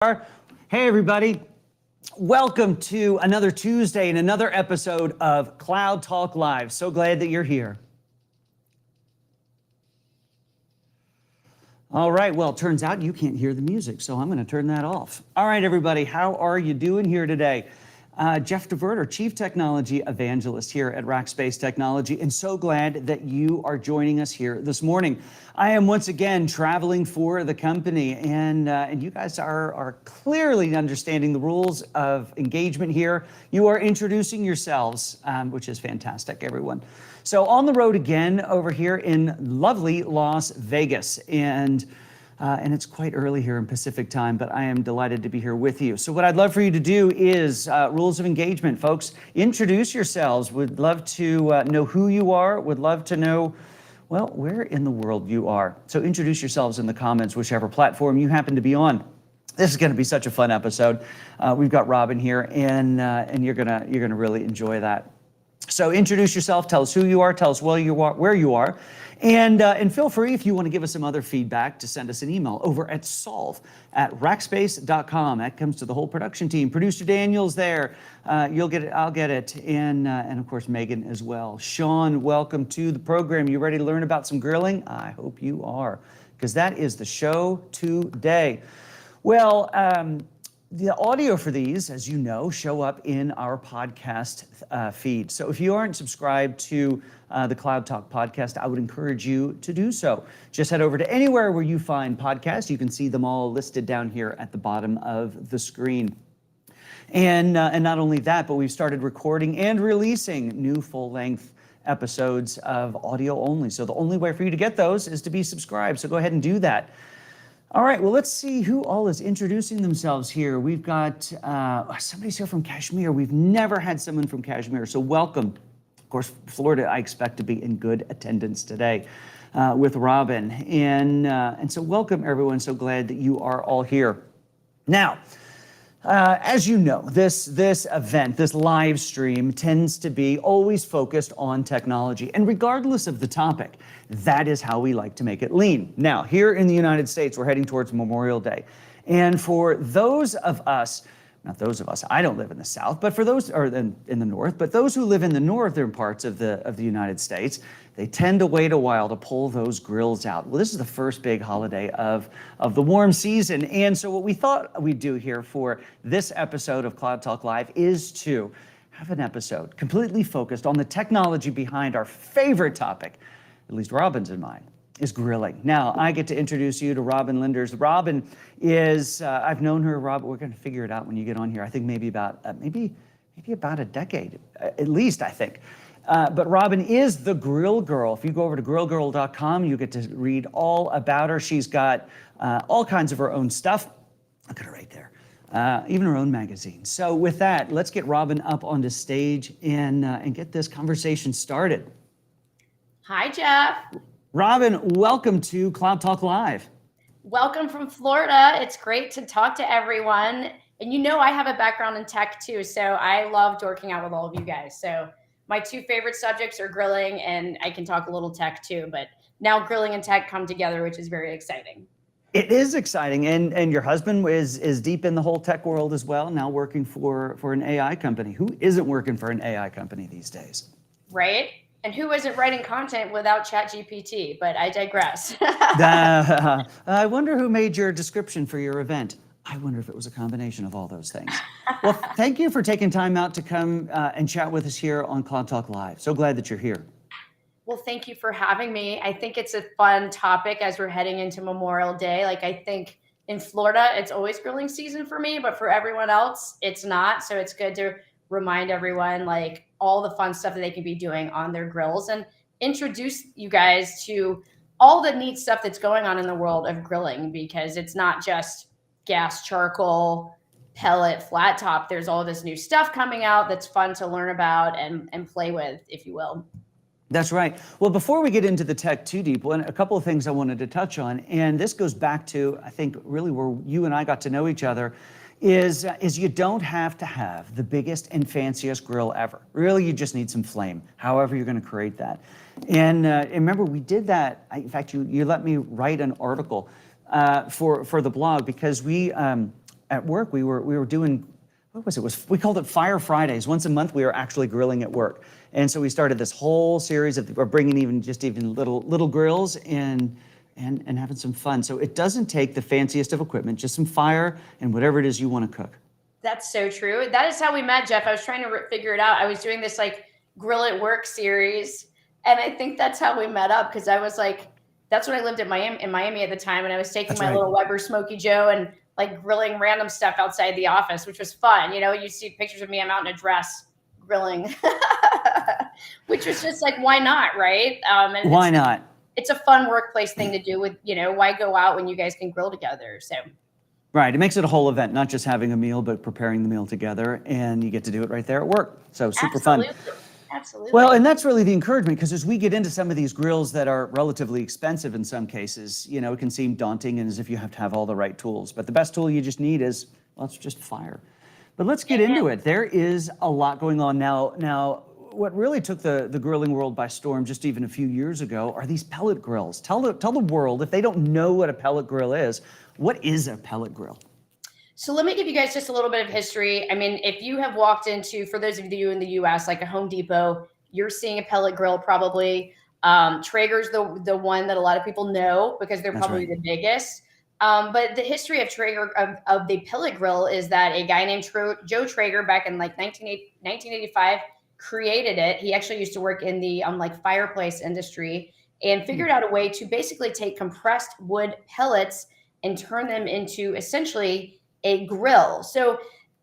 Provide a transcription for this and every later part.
Hey, everybody. Welcome to another Tuesday and another episode of Cloud Talk Live. So glad that you're here. All right, well, it turns out you can't hear the music, so I'm going to turn that off. All right, everybody, how are you doing here today? Jeff DeVerter, Chief Technology Evangelist here at Rackspace Technology, and so glad that you are joining us here this morning. I am once again traveling for the company, and you guys are clearly understanding the rules of engagement here. You are introducing yourselves, which is fantastic, everyone. So on the road again over here in lovely Las Vegas, and it's quite early here in Pacific time, but I am delighted to be here with you. So what I'd love for you to do is rules of engagement, folks. Introduce yourselves. Would love to know who you are. Would love to know, well, where in the world you are. So introduce yourselves in the comments, whichever platform you happen to be on. This is going to be such a fun episode. We've got Robyn here, and you're gonna really enjoy that. So introduce yourself, tell us who you are, tell us where you are, and feel free, if you want to give us some other feedback, to send us an email over at solve@rackspace.com. That comes to the whole production team. Producer Daniel's there. You'll get it, I'll get it, and of course Megan as well. Sean, welcome to the program. You ready to learn about some grilling? I hope you are, because that is the show today. Well, the audio for these, as you know, show up in our podcast feed. So if you aren't subscribed to the Cloud Talk podcast, I would encourage you to do so. Just head over to anywhere where you find podcasts. You can see them all listed down here at the bottom of the screen. And not only that, but we've started recording and releasing new full-length episodes of audio only. So the only way for you to get those is to be subscribed. So go ahead and do that. All right, well, let's see who all is introducing themselves here. We've got somebody's here from Kashmir. We've never had someone from Kashmir, so welcome. Of course, Florida, I expect to be in good attendance today with Robyn. And so welcome, everyone. So glad that you are all here. Now, as you know, this event, this live stream, tends to be always focused on technology. And regardless of the topic, that is how we like to make it lean. Now, here in the United States, we're heading towards Memorial Day. And for those of us, not those of us, I don't live in the South, but for those, or in the North, but those who live in the northern parts of the United States, they tend to wait a while to pull those grills out. Well, this is the first big holiday of the warm season. And so what we thought we'd do here for this episode of Cloud Talk Live is to have an episode completely focused on the technology behind our favorite topic, at least Robyn's in mind, is grilling. Now, I get to introduce you to Robyn Lindars. Robyn is, I've known her, Robyn, we're going to figure it out when you get on here. I think maybe about a decade, at least, I think. But Robyn is the grill girl. If you go over to grillgirl.com, you get to read all about her. She's got all kinds of her own stuff. Look at her right there. Even her own magazine. So with that, let's get Robyn up on the stage and get this conversation started. Hi, Jeff. Robyn, welcome to Cloud Talk Live. Welcome from Florida. It's great to talk to everyone. And you know I have a background in tech too, so I love dorking out with all of you guys. So my two favorite subjects are grilling, and I can talk a little tech too, but now grilling and tech come together, which is very exciting. It is exciting, and your husband is deep in the whole tech world as well, now working for an AI company. Who isn't working for an AI company these days? Right? And who isn't writing content without ChatGPT? But I digress. I wonder who made your description for your event. I wonder if it was a combination of all those things. Well, thank you for taking time out to come and chat with us here on Cloud Talk Live. So glad that you're here. Well, thank you for having me. I think it's a fun topic as we're heading into Memorial Day. Like, I think in Florida, it's always grilling season for me, but for everyone else, it's not. So it's good to remind everyone, like, all the fun stuff that they can be doing on their grills and introduce you guys to all the neat stuff that's going on in the world of grilling, because it's not just gas, charcoal, pellet, flat top. There's all this new stuff coming out that's fun to learn about and play with, if you will. That's right. Well, before we get into the tech too deep, a couple of things I wanted to touch on, and this goes back to, I think, really where you and I got to know each other, is you don't have to have the biggest and fanciest grill ever. Really, you just need some flame, however you're going to create that. And remember, we did that. In fact, you let me write an article for the blog, because we at work, we were doing, what was it? We called it Fire Fridays. Once a month, we were actually grilling at work. And so we started this whole series of bringing even little grills and having some fun. So it doesn't take the fanciest of equipment, just some fire and whatever it is you want to cook. That's so true. That is how we met, Jeff. I was trying to figure it out. I was doing this like grill at work series, and I think that's how we met up, because I was like, that's when I lived in Miami at the time, and I was taking my little Weber Smoky Joe and like grilling random stuff outside the office, which was fun. You know, you see pictures of me, I'm out in a dress grilling, which was just like, why not, right? And why not? It's a fun workplace thing to do with, you know, why go out when you guys can grill together? So. Right, it makes it a whole event, not just having a meal, but preparing the meal together, and you get to do it right there at work. So super fun. Absolutely. Well, and that's really the encouragement, because as we get into some of these grills that are relatively expensive in some cases, you know, it can seem daunting and as if you have to have all the right tools. But the best tool you just need is, well, it's just fire. But let's get into it. There is a lot going on now. Now, what really took the grilling world by storm just even a few years ago are these pellet grills. Tell the world, if they don't know what a pellet grill is, what is a pellet grill? So let me give you guys just a little bit of history. I mean, if you have walked into, for those of you in the US, like a Home Depot, you're seeing a pellet grill probably. Traeger's the one that a lot of people know because they're probably the biggest. But the history of Traeger, of the pellet grill, is that a guy named Joe Traeger back in like 1985 created it. He actually used to work in the like fireplace industry and figured out a way to basically take compressed wood pellets and turn them into essentially a grill. So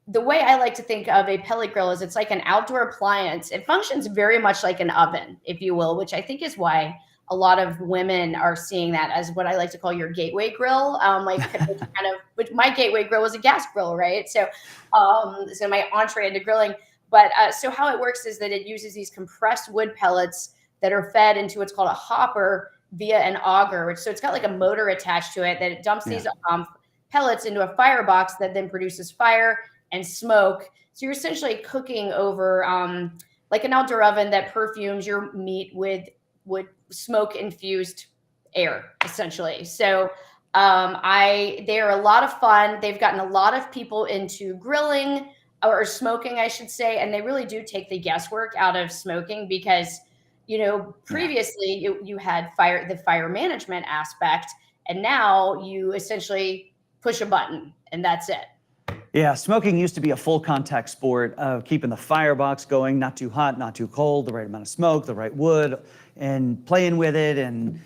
the way I like to think of a pellet grill is it's like an outdoor appliance. It functions very much like an oven, if you will, which I think is why a lot of women are seeing that as what I like to call your gateway grill. Which my gateway grill was a gas grill, right? So my entree into grilling. But so how it works is that it uses these compressed wood pellets that are fed into what's called a hopper via an auger. So it's got like a motor attached to it that it dumps these pellets into a firebox that then produces fire and smoke. So you're essentially cooking over like an outdoor oven that perfumes your meat with smoke infused air, essentially. So they are a lot of fun. They've gotten a lot of people into grilling or smoking, I should say, and they really do take the guesswork out of smoking because, you know, previously you had the fire management aspect, and now you essentially push a button and that's it. Yeah, smoking used to be a full contact sport of keeping the firebox going, not too hot, not too cold, the right amount of smoke, the right wood, and playing with it. And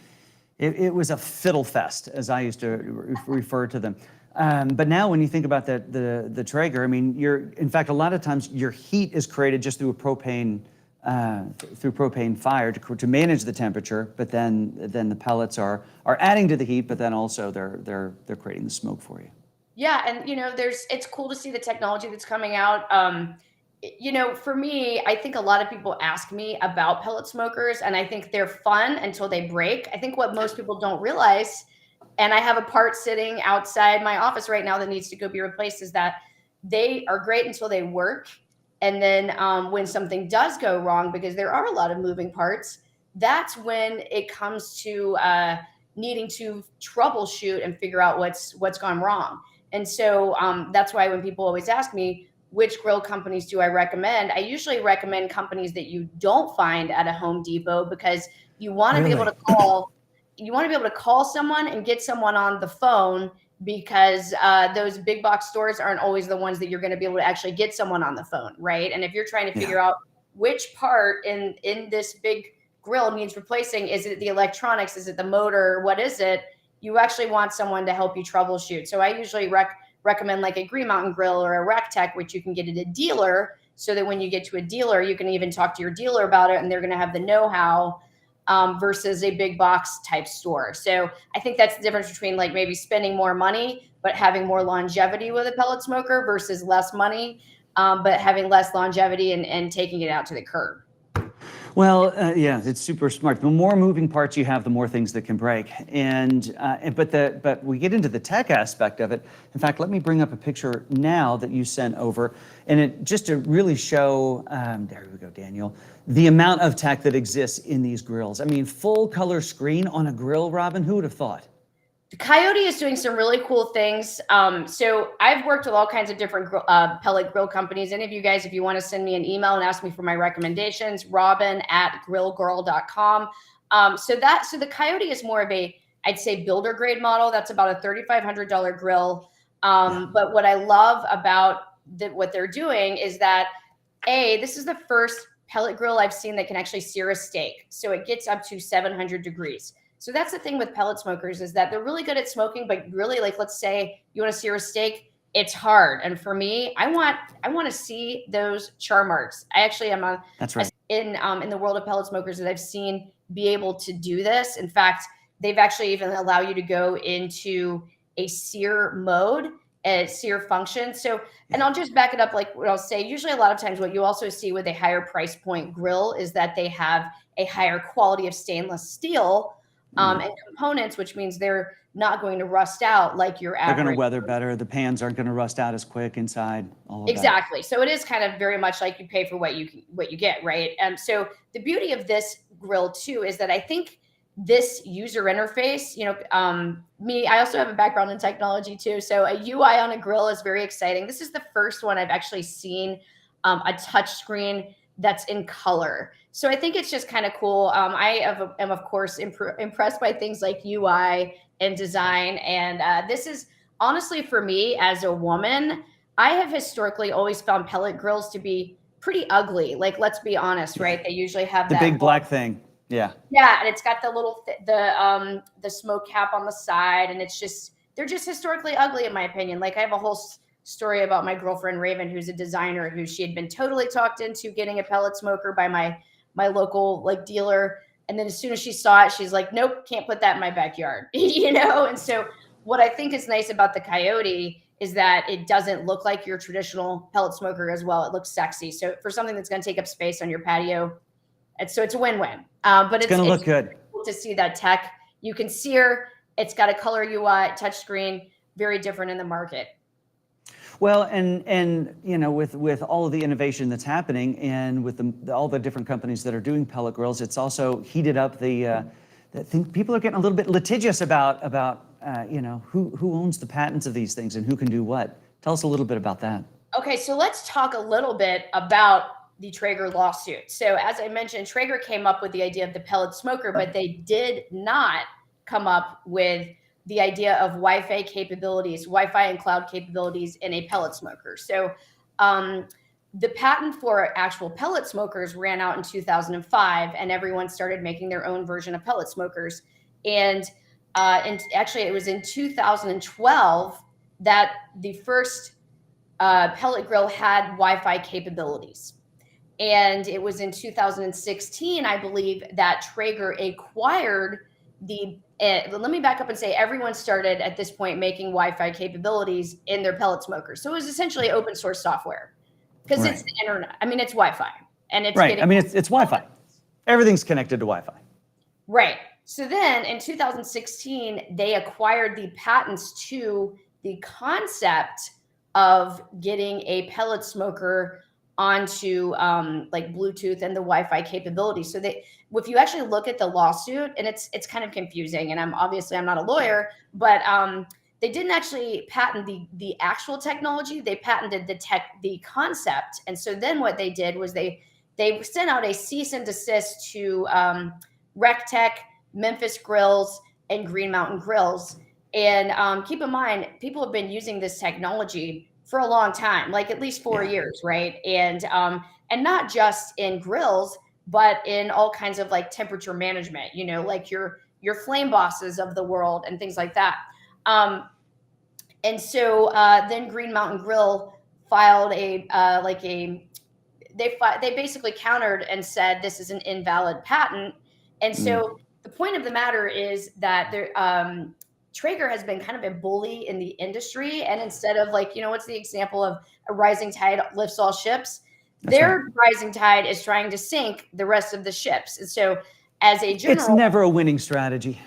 it was a fiddle fest, as I used to refer to them. But now when you think about the Traeger, I mean, in fact, a lot of times your heat is created just through a propane fire to manage the temperature, but then the pellets are adding to the heat, but then also they're creating the smoke for you. Yeah, and you know, it's cool to see the technology that's coming out. You know, for me, I think a lot of people ask me about pellet smokers, and I think they're fun until they break. I think what most people don't realize, and I have a part sitting outside my office right now that needs to go be replaced, is that they are great until they work. And then when something does go wrong, because there are a lot of moving parts, that's when it comes to needing to troubleshoot and figure out what's gone wrong. And so that's why when people always ask me, which grill companies do I recommend? I usually recommend companies that you don't find at a Home Depot, because you want to be able to call. You want to be able to call someone and get someone on the phone, because those big box stores aren't always the ones that you're going to be able to actually get someone on the phone, right? And if you're trying to figure out which part in this big grill needs replacing, is it the electronics? Is it the motor? What is it? You actually want someone to help you troubleshoot. So I usually recommend like a Green Mountain Grill or a Rectech, which you can get at a dealer, so that when you get to a dealer, you can even talk to your dealer about it, and they're going to have the know-how. Versus a big box type store. So I think that's the difference between like maybe spending more money, but having more longevity with a pellet smoker, versus less money, but having less longevity and taking it out to the curb. Well, yeah, it's super smart. The more moving parts you have, the more things that can break. But we get into the tech aspect of it. In fact, let me bring up a picture now that you sent over, and it just to really show. There we go, Daniel. The amount of tech that exists in these grills. I mean, full color screen on a grill, Robyn. Who would have thought? Coyote is doing some really cool things. So I've worked with all kinds of different pellet grill companies. Any of you guys, if you want to send me an email and ask me for my recommendations, robyn@grillgirl.com. So the Coyote is more of a, I'd say, builder grade model. That's about a $3,500 grill. But what I love about what they're doing is that, this is the first pellet grill I've seen that can actually sear a steak. So it gets up to 700 degrees. So that's the thing with pellet smokers, is that they're really good at smoking, but really, like, let's say you want to sear a steak, it's hard. And for me, I want to see those char marks. I actually am That's right. in the world of pellet smokers that I've seen be able to do this. In fact, they've actually even allow you to go into a sear mode, a sear function. So, and I'll just back it up, like what I'll say. Usually, a lot of times, what you also see with a higher price point grill is that they have a higher quality of stainless steel and components, which means they're not going to rust out like your average. They're going to weather better. The pans aren't going to rust out as quick inside. All of exactly. So it is kind of very much like you pay for what you get, right? And so the beauty of this grill too is that I think this user interface, I also have a background in technology too. So a UI on a grill is very exciting. This is the first one I've actually seen a touch screen that's in color. So I think it's just kind of cool. I am of course impressed by things like UI and design. And this is honestly, for me as a woman, I have historically always found pellet grills to be pretty ugly. Like, let's be honest, right? They usually have the that big black thing. Yeah. Yeah, and it's got the little the smoke cap on the side, and they're just historically ugly in my opinion. Like, I have a whole story about my girlfriend Raven, who's a designer, who she had been totally talked into getting a pellet smoker by my local dealer, and then as soon as she saw it, she's like, nope, can't put that in my backyard. And so what I think is nice about the Coyote is that it doesn't look like your traditional pellet smoker as well. It looks sexy. So for something that's going to take up space on your patio, it's a win-win. But it's going to look good cool to see that tech. You can sear. It's got a color UI, touchscreen, very different in the market. Well, and with all of the innovation that's happening, and with all the different companies that are doing pellet grills, it's also heated up the thing. People are getting a little bit litigious about who owns the patents of these things and who can do what. Tell us a little bit about that. Okay, so let's talk a little bit about the Traeger lawsuit. So as I mentioned, Traeger came up with the idea of the pellet smoker, but they did not come up with the idea of Wi-Fi and cloud capabilities in a pellet smoker. So the patent for actual pellet smokers ran out in 2005, and everyone started making their own version of pellet smokers. And actually, it was in 2012 that the first pellet grill had Wi-Fi capabilities. And it was in 2016, I believe, that Traeger acquired let me back up and say everyone started at this point making Wi-Fi capabilities in their pellet smokers. So it was essentially open source software, because it's the internet. I mean, it's Wi-Fi, and it's right. I mean, it's Wi-Fi. Everything's connected to Wi-Fi. Right. So then in 2016, they acquired the patents to the concept of getting a pellet smoker onto Bluetooth and the Wi-Fi capability. So if you actually look at the lawsuit, and it's kind of confusing, and I'm not a lawyer, but they didn't actually patent the actual technology. They patented the concept. And so then what they did was they sent out a cease and desist to RecTech, Memphis Grills, and Green Mountain Grills. And keep in mind, people have been using this technology for a long time, like at least 4 years, right? And not just in grills, but in all kinds of temperature management, like your Flame Bosses of the world and things like that. And so then Green Mountain Grill filed they basically countered and said this is an invalid patent. And so the point of the matter is that Traeger has been kind of a bully in the industry. And instead of what's the example of a rising tide lifts all ships? Their rising tide is trying to sink the rest of the ships. And so as a general, it's never a winning strategy.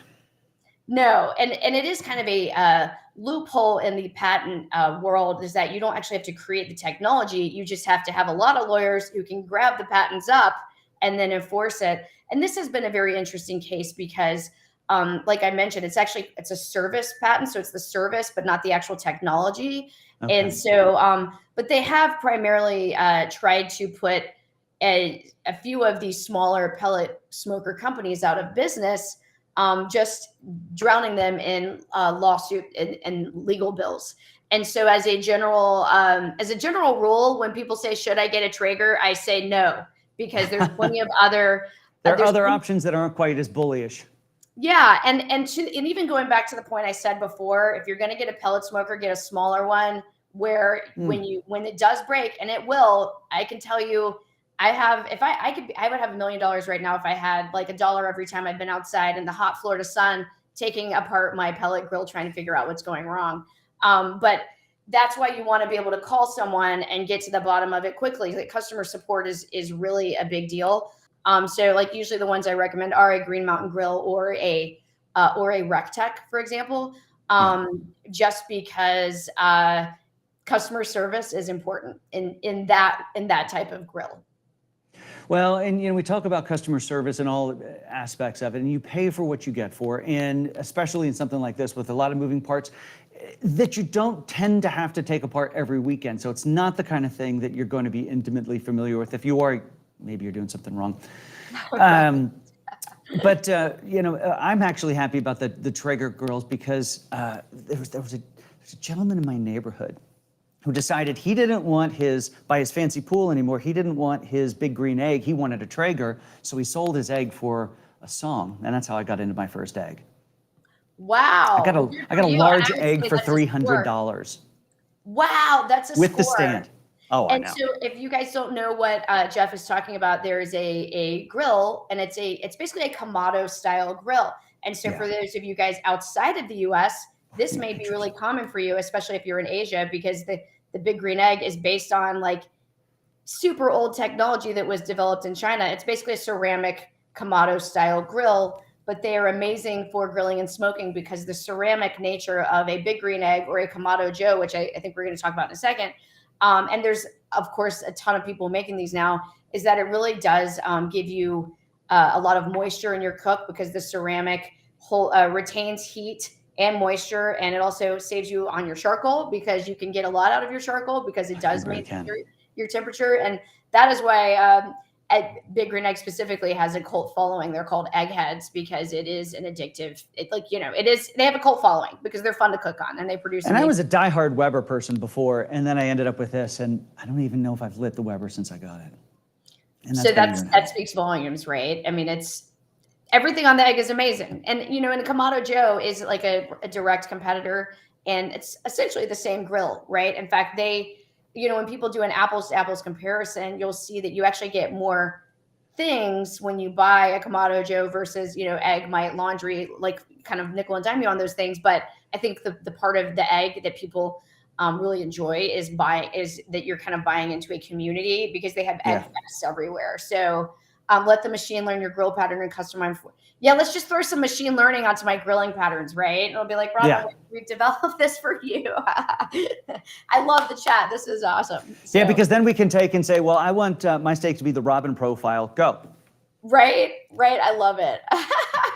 No. And it is kind of a loophole in the patent world, is that you don't actually have to create the technology. You just have to have a lot of lawyers who can grab the patents up and then enforce it. And this has been a very interesting case because like I mentioned, it's a service patent. So it's the service, but not the actual technology. Okay. And so, but they have primarily tried to put a few of these smaller pellet smoker companies out of business, just drowning them in lawsuit and legal bills. And so, as a general rule, when people say, "Should I get a Traeger?" I say no, because there's plenty of other. There are other options that aren't quite as bullyish. Yeah, and even going back to the point I said before, if you're going to get a pellet smoker, get a smaller one where when it does break, and it will, I can tell you, I would have $1 million right now if I had like $1 every time I've been outside in the hot Florida sun taking apart my pellet grill trying to figure out what's going wrong. But that's why you want to be able to call someone and get to the bottom of it quickly. Like, customer support is really a big deal. So like usually the ones I recommend are a Green Mountain Grill or a RecTech, for example, just because customer service is important in that type of grill. Well, and we talk about customer service and all aspects of it, and you pay for what you get for, and especially in something like this with a lot of moving parts that you don't tend to have to take apart every weekend. So it's not the kind of thing that you're going to be intimately familiar with. If you are, maybe you're doing something wrong. But I'm actually happy about the Traeger grills because there was a gentleman in my neighborhood who decided he didn't want by his fancy pool anymore. He didn't want his big green egg. He wanted a Traeger, so he sold his egg for a song, and that's how I got into my first egg. Wow! I got a large egg for $300. Wow, that's a with score. The stand. Oh, and I know. So if you guys don't know what Jeff is talking about, there is a grill, and it's basically a Kamado style grill. And so for those of you guys outside of the US, this may be really common for you, especially if you're in Asia, because the big green egg is based on like super old technology that was developed in China. It's basically a ceramic Kamado style grill, but they are amazing for grilling and smoking because the ceramic nature of a big green egg or a Kamado Joe, which I think we're going to talk about in a second. And there's, of course, a ton of people making these now, is that it really does give you a lot of moisture in your cook because the ceramic retains heat and moisture, and it also saves you on your charcoal because you can get a lot out of your charcoal because it does maintain your temperature. And that is why Big Green Egg specifically has a cult following. They're called eggheads because it is an addictive. They have a cult following because they're fun to cook on and they produce. And I was a diehard Weber person before, and then I ended up with this, and I don't even know if I've lit the Weber since I got it. And so that speaks volumes, right? I mean, everything on the egg is amazing. And, and a Kamado Joe is like a direct competitor, and it's essentially the same grill, right? In fact, when people do an apples to apples comparison, you'll see that you actually get more things when you buy a Kamado Joe versus, egg, mite, laundry, like kind of nickel and dime you on those things. But I think the part of the egg that people really enjoy is that you're kind of buying into a community because they have egg fests everywhere. So let the machine learn your grill pattern and customize. Let's just throw some machine learning onto my grilling patterns, right? And it'll be like, Robyn, we've developed this for you. I love the chat. This is awesome. So, yeah, because then we can take and say, well, I want my steak to be the Robyn profile. Go. Right. I love it.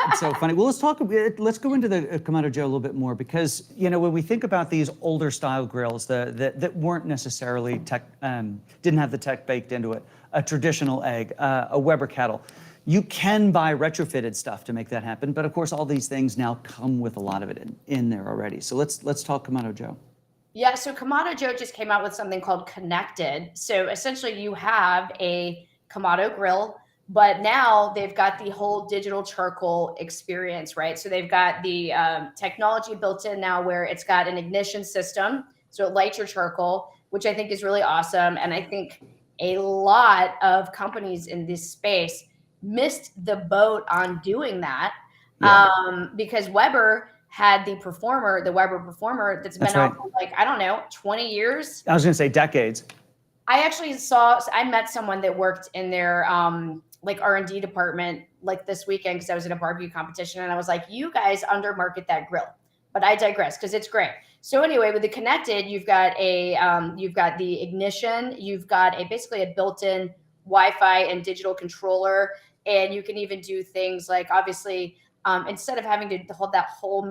It's so funny. Well, let's go into the Kamado Joe a little bit more because, when we think about these older style grills that weren't necessarily didn't have the tech baked into it, a traditional egg, a Weber kettle, you can buy retrofitted stuff to make that happen. But of course, all these things now come with a lot of it in there already. So let's talk Kamado Joe. Yeah, so Kamado Joe just came out with something called Connected. So essentially you have a Kamado grill, but now they've got the whole digital charcoal experience, right? So they've got the technology built in now where it's got an ignition system. So it lights your charcoal, which I think is really awesome. And I think a lot of companies in this space missed the boat on doing that because Weber had the Weber Performer that's been out for like, I don't know, 20 years. I was going to say decades. I met someone that worked in their like R&D department like this weekend because I was in a barbecue competition and I was like, you guys undermarket that grill. But I digress because it's great. So anyway, with the Connected, you've got the ignition, you've got basically a built-in Wi-Fi and digital controller, and you can even do things like obviously instead of having to hold that whole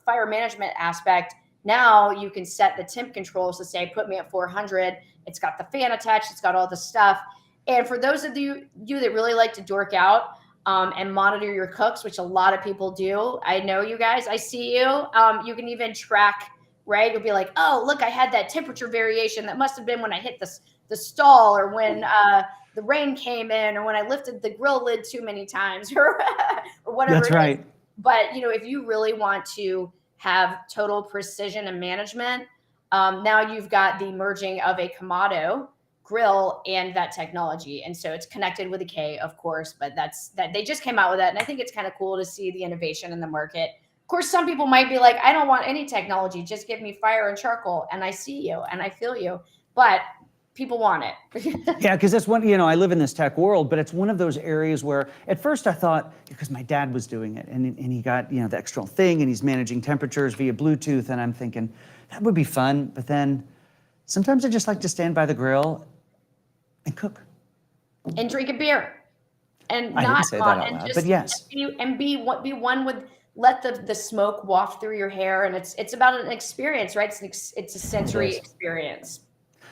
fire management aspect, now you can set the temp controls to say, put me at 400. It's got the fan attached. It's got all the stuff. And for those of you that really like to dork out and monitor your cooks, which a lot of people do, I know you guys, I see you. You can even track, right? You'll be like, oh, look, I had that temperature variation. That must have been when I hit the stall, or when the rain came in, or when I lifted the grill lid too many times, or whatever. That's right. But if you really want to have total precision and management, now you've got the merging of a Kamado grill and that technology. And so it's connected with a K, of course, but they just came out with that. And I think it's kind of cool to see the innovation in the market. Of course, some people might be like, I don't want any technology, just give me fire and charcoal. And I see you and I feel you, but people want it. Yeah, because that's one, I live in this tech world, but it's one of those areas where at first I thought, because my dad was doing it and he got, the external thing, and he's managing temperatures via Bluetooth, and I'm thinking that would be fun. But then sometimes I just like to stand by the grill and cook. And drink a beer. And I didn't say that out loud, but yes. And be one with, let the smoke waft through your hair. And it's about an experience, right? It's a sensory experience.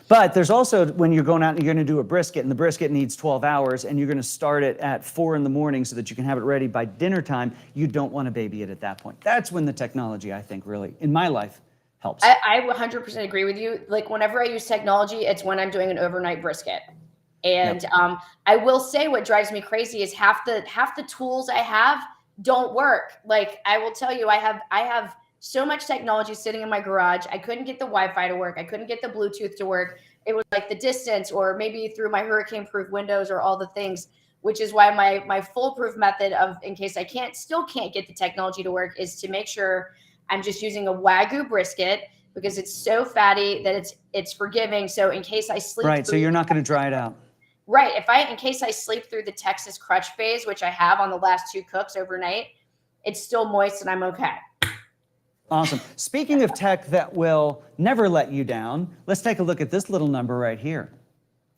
But there's also, when you're going out and you're going to do a brisket, and the brisket needs 12 hours, and you're going to start it at 4 in the morning so that you can have it ready by dinner time, you don't want to baby it at that point. That's when the technology, I think, really, in my life, helps. I 100% agree with you. Like, whenever I use technology, it's when I'm doing an overnight brisket. And yep. I will say, what drives me crazy is half the tools I have don't work. Like, I will tell you, I have so much technology sitting in my garage. I couldn't get the Wi-Fi to work. I couldn't get the Bluetooth to work. It was like the distance, or maybe through my hurricane-proof windows, or all the things, which is why my foolproof method of, in case I still can't get the technology to work, is to make sure I'm just using a Wagyu brisket, because it's so fatty that it's forgiving. So in case I sleep, right. So you're not going to dry it out. Right. In case I sleep through the Texas crutch phase, which I have on the last 2 cooks overnight, it's still moist and I'm okay. Awesome. Speaking of tech that will never let you down, let's take a look at this little number right here.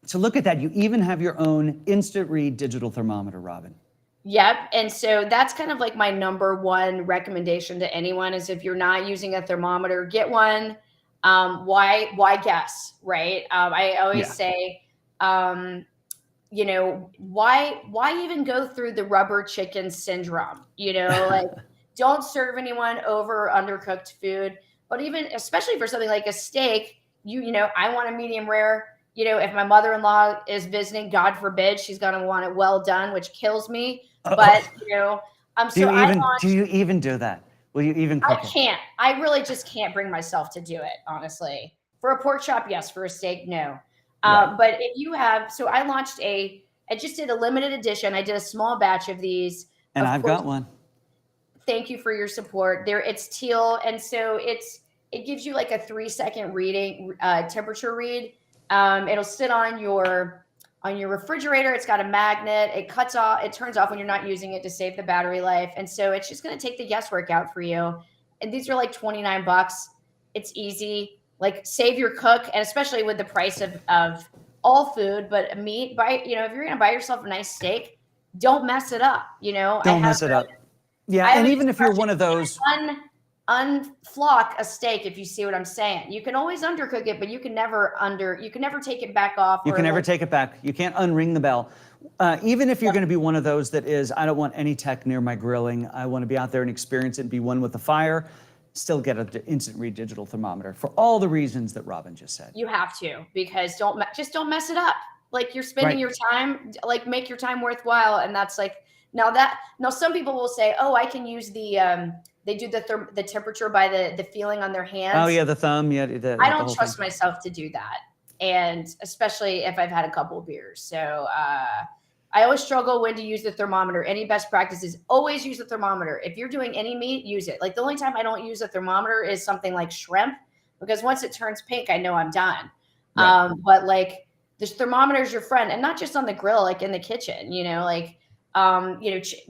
So look at that. You even have your own instant read digital thermometer, Robyn. Yep. And so that's kind of like my number one recommendation to anyone is, if you're not using a thermometer, get one. Why guess, right? I always say, why even go through the rubber chicken syndrome? Like, don't serve anyone over or undercooked food. But even, especially for something like a steak, I want a medium rare. If my mother-in-law is visiting, God forbid, she's going to want it well done, which kills me. But, do you even do that? Will you even cook I can't. I really just can't bring myself to do it, honestly. For a pork chop, yes. For a steak, no. Right. But if you have, so I just did a limited edition. I did a small batch of these. And I've got one. Thank you for your support. It's teal. And so it gives you like a 3-second reading, temperature read. It'll sit on your refrigerator. It's got a magnet. It turns off when you're not using it to save the battery life. And so it's just going to take the guesswork out for you. And these are like $29. It's easy. Like, save your cook, and especially with the price of all food, but meat, if you're going to buy yourself a nice steak, don't mess it up. Don't mess it up. Yeah. And even if you're one of those, unflock a steak, if you see what I'm saying. You can always undercook it, but you can never take it back off. You can never take it back. You can't unring the bell. Even if you're going to be one of those that is, I don't want any tech near my grilling. I want to be out there and experience it and be one with the fire. Still get an instant read digital thermometer for all the reasons that Robyn just said. You have to, because don't mess it up. Like, you're spending your time, like, make your time worthwhile. And that's like, now some people will say, oh, I can use they do the temperature by the feeling on their hands. Oh yeah. The thumb. Yeah. I don't trust myself to do that. And especially if I've had a couple of beers. So, I always struggle when to use the thermometer. Any best practice is always use the thermometer. If you're doing any meat, use it. Like, the only time I don't use a thermometer is something like shrimp, because once it turns pink, I know I'm done. Right. But like, this thermometer is your friend, and not just on the grill, like in the kitchen,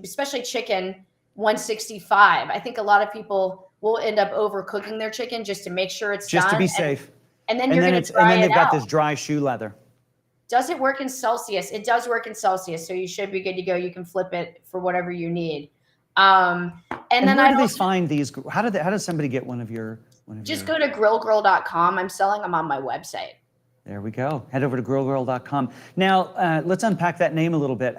especially chicken 165. I think a lot of people will end up overcooking their chicken just to make sure it's just done. To be safe. And then they've got this dry shoe leather. Does it work in Celsius? It does work in Celsius, so you should be good to go. You can flip it for whatever you need. And then where I do they find these? How does somebody get one of your? just go to grillgirl.com. I'm selling them on my website. There we go. Head over to grillgirl.com. Now, let's unpack that name a little bit.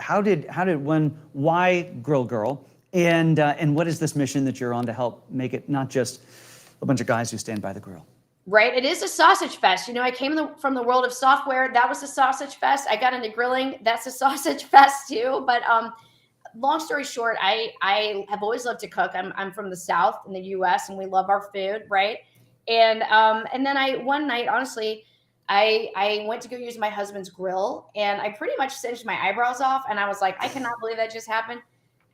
Why Grill Girl? And what is this mission that you're on to help make it not just a bunch of guys who stand by the grill? Right. It is a sausage fest. You know, I came from the world of software. That was a sausage fest. I got into grilling. That's a sausage fest too. But long story short, I have always loved to cook. I'm from the South in the US, and we love our food, right? And then one night, honestly, I went to go use my husband's grill, and I pretty much singed my eyebrows off, and I was like, I cannot believe that just happened.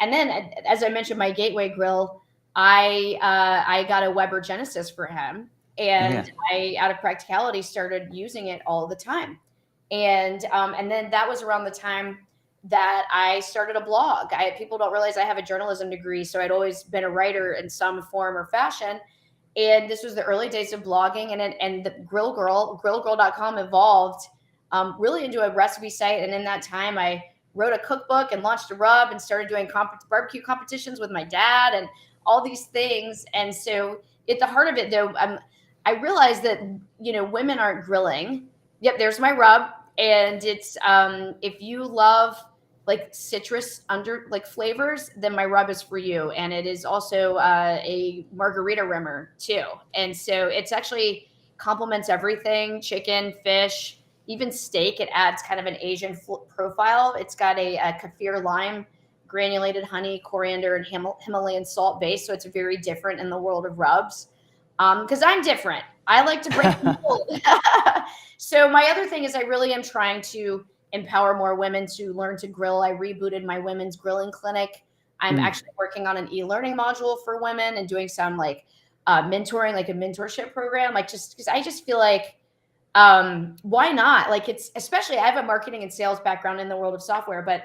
And then, as I mentioned, my gateway grill, I got a Weber Genesis for him, and I, out of practicality, started using it all the time. And then that was around the time that I started a blog. People don't realize I have a journalism degree, so I'd always been a writer in some form or fashion. And this was the early days of blogging, and the grillgirl.com evolved really into a recipe site. And in that time, I wrote a cookbook and launched a rub and started doing barbecue competitions with my dad and all these things. And so at the heart of it, though, I realized that, you know, women aren't grilling. Yep, there's my rub. And it's if you love like citrus flavors, then my rub is for you. And it is also a margarita rimmer too. And so it's actually complements everything: chicken, fish, even steak. It adds kind of an Asian profile. It's got a kaffir lime, granulated honey, coriander, and Himalayan salt base. So it's very different in the world of rubs. Because I'm different. I like to break the mold. So my other thing is I really am trying to empower more women to learn to grill. I rebooted my women's grilling clinic. I'm actually working on an e-learning module for women and doing some mentoring, like a mentorship program. Like, just because I just feel like, why not? Like, it's, especially, I have a marketing and sales background in the world of software, but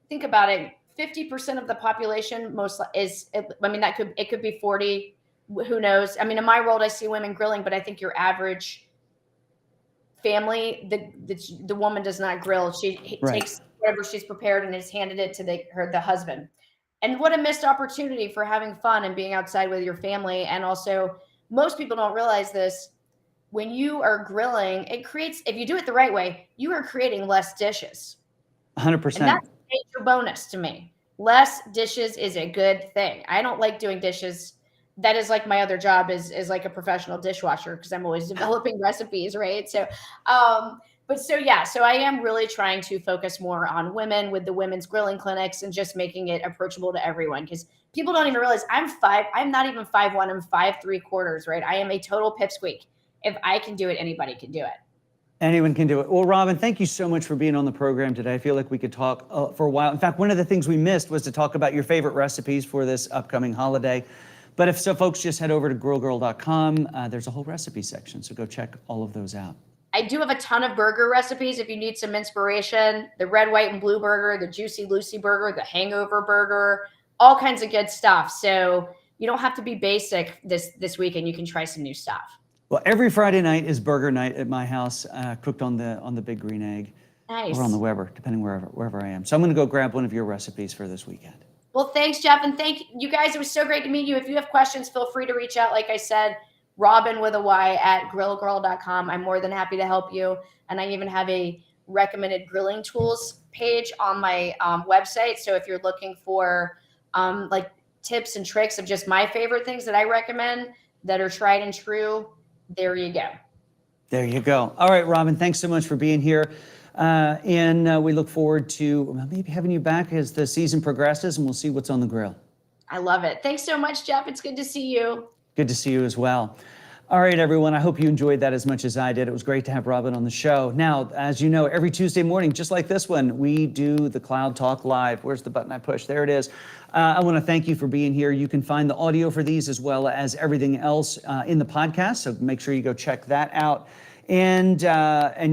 think about it. 50% of the population it could be 40, who knows? I mean, in my world, I see women grilling, but I think your average family, the woman does not grill. She takes whatever she's prepared and has handed it to the husband. And what a missed opportunity for having fun and being outside with your family. And also, most people don't realize this. When you are grilling, if you do it the right way, you are creating less dishes. 100%. And that's a major bonus to me. Less dishes is a good thing. I don't like doing dishes. That is like my other job is like a professional dishwasher, because I'm always developing recipes, right? So, so I am really trying to focus more on women with the women's grilling clinics and just making it approachable to everyone, because people don't even realize I'm not even 5'1", I'm 5'3", right? I am a total pipsqueak. If I can do it, anybody can do it. Anyone can do it. Well, Robyn, thank you so much for being on the program today. I feel like we could talk for a while. In fact, one of the things we missed was to talk about your favorite recipes for this upcoming holiday. But if so, folks, just head over to grillgirl.com. There's a whole recipe section, so go check all of those out. I do have a ton of burger recipes if you need some inspiration. The red, white, and blue burger, the Juicy Lucy burger, the hangover burger, all kinds of good stuff. So you don't have to be basic this weekend. You can try some new stuff. Well, every Friday night is burger night at my house, cooked on the big green egg. Nice. Or on the Weber, depending wherever I am. So I'm going to go grab one of your recipes for this weekend. Well, thanks, Jeff, and thank you guys. It was so great to meet you. If you have questions, feel free to reach out. Like I said, Robyn with a Y at grillgirl.com. I'm more than happy to help you. And I even have a recommended grilling tools page on my website. So if you're looking for like tips and tricks of just my favorite things that I recommend that are tried and true, there you go. There you go. All right, Robyn, thanks so much for being here. And we look forward to maybe having you back as the season progresses, and we'll see what's on the grill. I love it. Thanks so much, Jeff. It's good to see you. Good to see you as well. All right, everyone. I hope you enjoyed that as much as I did. It was great to have Robyn on the show. Now, as you know, every Tuesday morning, just like this one, we do the Cloud Talk Live. Where's the button I push? There it is. I want to thank you for being here. You can find the audio for these as well as everything else in the podcast, so make sure you go check that out. And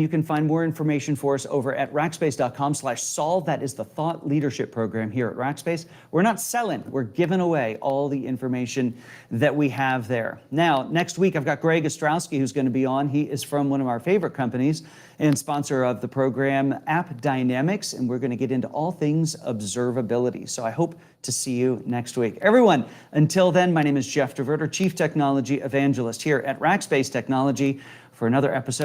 you can find more information for us over at rackspace.com/solve. That is the thought leadership program here at Rackspace. We're not selling, we're giving away all the information that we have there. Now, next week, I've got Greg Ostrowski who's going to be on. He is from one of our favorite companies and sponsor of the program, App Dynamics, and we're going to get into all things observability. So I hope to see you next week. Everyone, until then, my name is Jeff DeVerter, Chief Technology Evangelist here at Rackspace Technology, for another episode